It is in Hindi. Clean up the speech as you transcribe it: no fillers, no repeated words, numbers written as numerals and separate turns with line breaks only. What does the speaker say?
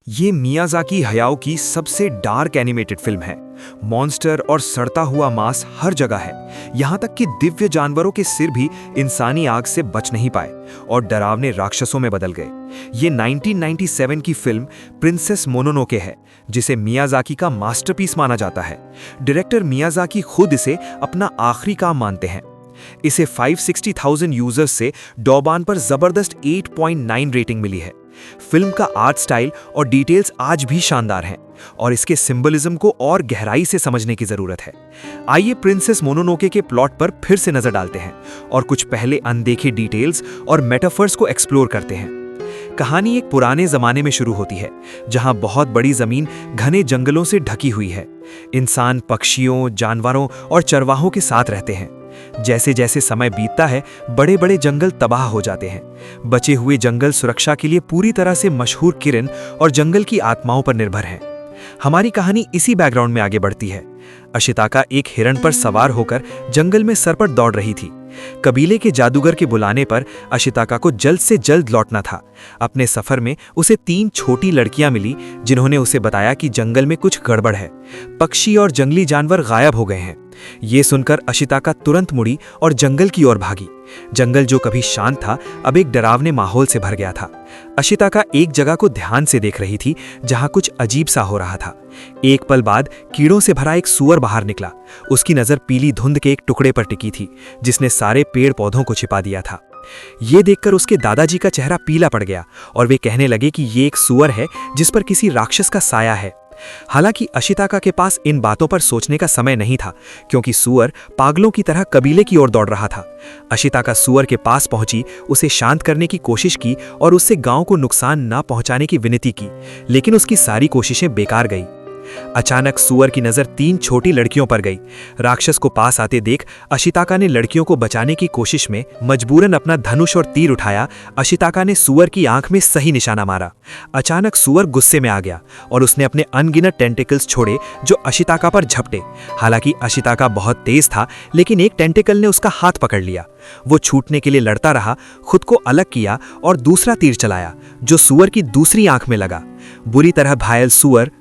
ये मियाज़ाकी हयाओ की सबसे डार्क एनिमेटेड फिल्म है। मॉन्स्टर और सड़ता हुआ मांस हर जगह है, यहाँ तक कि दिव्य जानवरों के सिर भी इंसानी आग से बच नहीं पाए और डरावने राक्षसों में बदल गए। ये 1997 की फिल्म प्रिंसेस मोनोनोके है, जिसे मियाज़ाकी का मास्टरपीस माना जाता है। डायरेक्टर मियाज़ाकी खुद इसे अपना आखिरी काम मानते हैं। इसे 560,000 यूजर्स से डॉबान पर जबरदस्त 8.9 रेटिंग मिली है। फिल्म का आर्ट स्टाइल और डिटेल्स आज भी शानदार हैं और इसके सिंबलिज्म को और गहराई से समझने की जरूरत है। आइए प्रिंसेस मोनोनोके के प्लॉट पर फिर से नजर डालते हैं और कुछ पहले अनदेखे डिटेल्स और मेटाफर्स को एक्सप्लोर करते हैं। कहानी एक पुराने जमाने में शुरू होती है, जहां बहुत बड़ी जमीन घने जंगलों से ढकी हुई है। इंसान पक्षियों, जानवरों और चरवाहों के साथ रहते हैं। जैसे जैसे समय बीतता है, बड़े बड़े जंगल तबाह हो जाते हैं। बचे हुए जंगल सुरक्षा के लिए पूरी तरह से मशहूर किरण और जंगल की आत्माओं पर निर्भर हैं। हमारी कहानी इसी बैकग्राउंड में आगे बढ़ती है। अशिताका एक हिरण पर सवार होकर जंगल में सरपट दौड़ रही थी। कबीले के जादूगर के बुलाने पर अशिताका को जल्द से जल्द लौटना था। अपने सफर में उसे 3 छोटी लड़कियां मिली, जिन्होंने उसे बताया कि जंगल में कुछ गड़बड़ है। पक्षी और जंगली जानवर गायब हो गए हैं। ये सुनकर अशिताका तुरंत मुड़ी और जंगल की ओर भागी। जंगल जो कभी शांत था, अब एक डरावने माहौल से भर गया था। अशिताका एक जगह को ध्यान से देख रही थी, जहां कुछ अजीब सा हो रहा था। एक पल बाद कीड़ों से भरा एक सूअर बाहर निकला। उसकी नजर पीली धुंध के एक टुकड़े पर टिकी थी, जिसने सारे पेड़ पौधों को छिपा दिया था। ये देखकर उसके दादाजी का चेहरा पीला पड़ गया और वे कहने लगे कि ये एक सूअर है जिस पर किसी राक्षस का साया है। हालांकि अशिताका के पास इन बातों पर सोचने का समय नहीं था, क्योंकि सूअर पागलों की तरह कबीले की ओर दौड़ रहा था। अशिताका सूअर के पास पहुंची, उसे शांत करने की कोशिश की और उससे गांव को नुकसान न पहुंचाने की विनती की, लेकिन उसकी सारी कोशिशें बेकार गई। अचानक सूअर की नजर 3 छोटी लड़कियों पर गई। राक्षस को पास आते देख अशिताका ने लड़कियों को बचाने की कोशिश में मजबूरन अपना धनुष और तीर उठाया। अशिताका ने सूअर की आंख में सही निशाना मारा। अचानक सूअर गुस्से में आ गया और उसने अपने अनगिनत टेंटिकल्स छोड़े, जो अशिताका पर झपटे। हालांकि अशिताका बहुत तेज था, लेकिन एक टेंटिकल ने उसका हाथ पकड़ लिया। वो छूटने के लिए लड़ता रहा, खुद को अलग किया और दूसरा तीर चलाया, जो सूअर की दूसरी आंख में लगा। बुरी तरह घायल सूअर